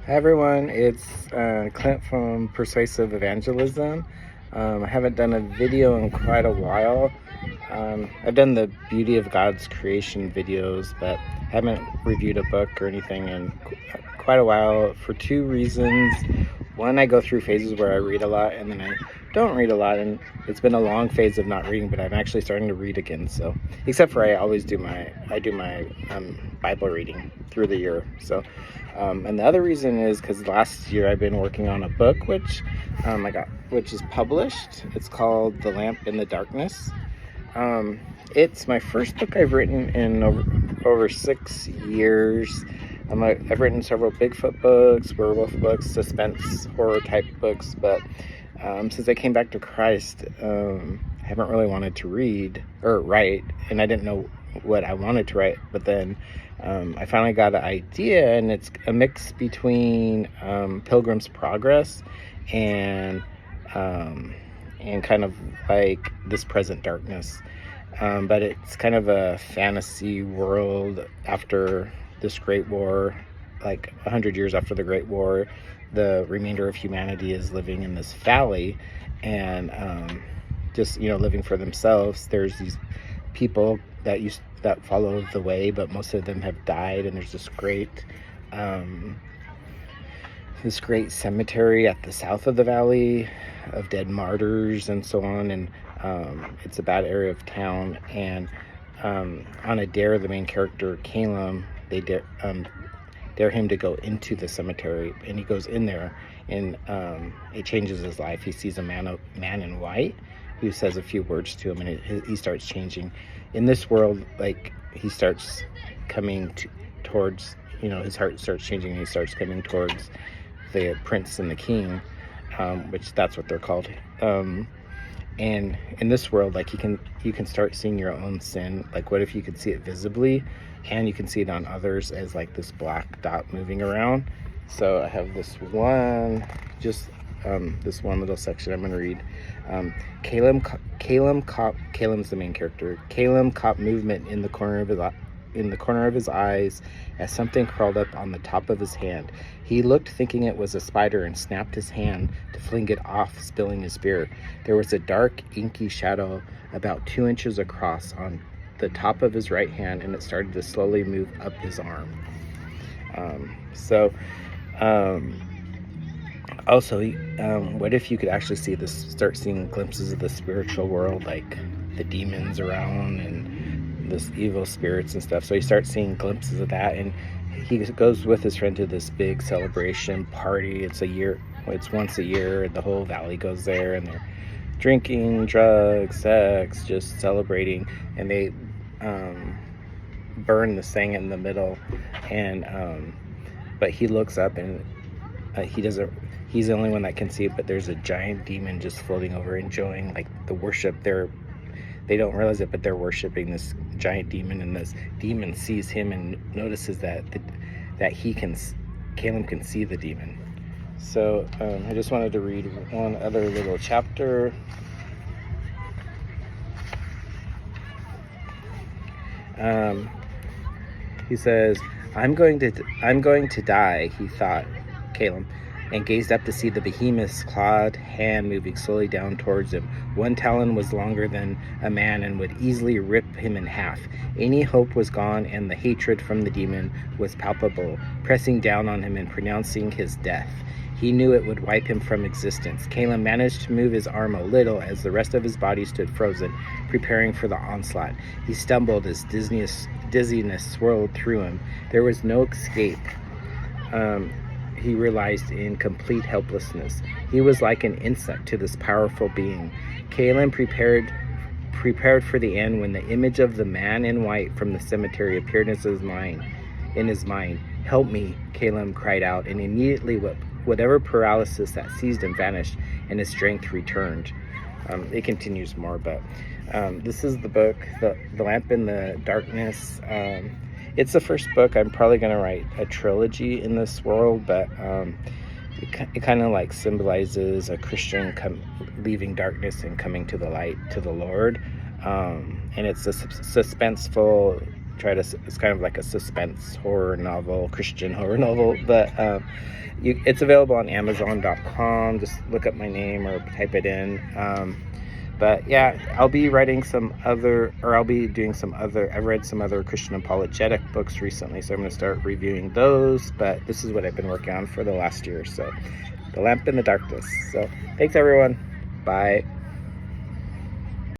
Hi everyone, it's Clint from Persuasive Evangelism. I haven't done a video in quite a while. I've done the Beauty of God's Creation videos, but haven't reviewed a book or anything in quite a while for two reasons. One, I go through phases where I read a lot and then I don't read a lot, and it's been a long phase of not reading, but I'm actually starting to read again. So, except for I do my Bible reading through the year. So, and the other reason is because last year I've been working on a book which is published. It's called The Lamp in the Darkness. It's my first book I've written in over 6 years. I've written several Bigfoot books, werewolf books, suspense, horror type books, but since I came back to Christ, I haven't really wanted to read or write, and I didn't know what I wanted to write. But then I finally got an idea, and it's a mix between Pilgrim's Progress and kind of like This Present Darkness. But it's kind of a fantasy world after this Great War, like 100 years after the Great War. The remainder of humanity is living in this valley and just, living for themselves. There's these people that follow the way, but most of them have died, and there's this great cemetery at the south of the valley of dead martyrs and so on, and it's a bad area of town. And on a dare, the main character Caleb, they dare him to go into the cemetery, and he goes in there, and it changes his life. He sees a man in white who says a few words to him, and he starts changing. In this world, like, he starts coming towards, his heart starts changing, and he starts coming towards the prince and the king, which that's what they're called. And in this world, like, you can start seeing your own sin. Like, what if you could see it visibly, and you can see it on others as like this black dot moving around? So I have this one little section I'm going to read. Caleb's the main character. Caleb caught movement in the corner of his eyes as something crawled up on the top of his hand. He looked, thinking it was a spider, and snapped his hand to fling it off, spilling his beer. There was a dark, inky shadow about 2 inches across on the top of his right hand, and it started to slowly move up his arm. Also, what if you could actually start seeing glimpses of the spiritual world, like the demons around and this evil spirits and stuff? So you start seeing glimpses of that, and he goes with his friend to this big celebration party. It's once a year, the whole valley goes there, and they're drinking, drugs, sex, just celebrating, and they burn the thing in the middle, and but he looks up, and he's the only one that can see it, but there's a giant demon just floating over, enjoying like the worship. They don't realize it, but they're worshiping this giant demon, and this demon sees him and notices that Caleb can see the demon. So I just wanted to read one other little chapter. He says, I'm going to die, he thought, Caleb, and gazed up to see the behemoth's clawed hand moving slowly down towards him. One talon was longer than a man and would easily rip him in half. Any hope was gone, and the hatred from the demon was palpable, pressing down on him and pronouncing his death. He knew it would wipe him from existence. Caleb managed to move his arm a little as the rest of his body stood frozen, preparing for the onslaught. He stumbled as dizziness swirled through him. There was no escape. He realized in complete helplessness. He was like an insect to this powerful being. Caleb prepared for the end when the image of the man in white from the cemetery appeared in his mind. Help me, Caleb cried out, and immediately whatever paralysis that seized him vanished, and his strength returned. It continues more, but this is the book, The Lamp in the Darkness. It's the first book. I'm probably going to write a trilogy in this world, but it kind of like symbolizes a Christian leaving darkness and coming to the light, to the Lord. And it's a suspenseful, it's kind of like a suspense horror novel, Christian horror novel, but It's available on Amazon.com. Just look up my name or type it in. But yeah, I'll be doing some other. I've read some other Christian apologetic books recently, so I'm going to start reviewing those. But this is what I've been working on for the last year or so. The Lamp in the Darkness. So thanks, everyone. Bye.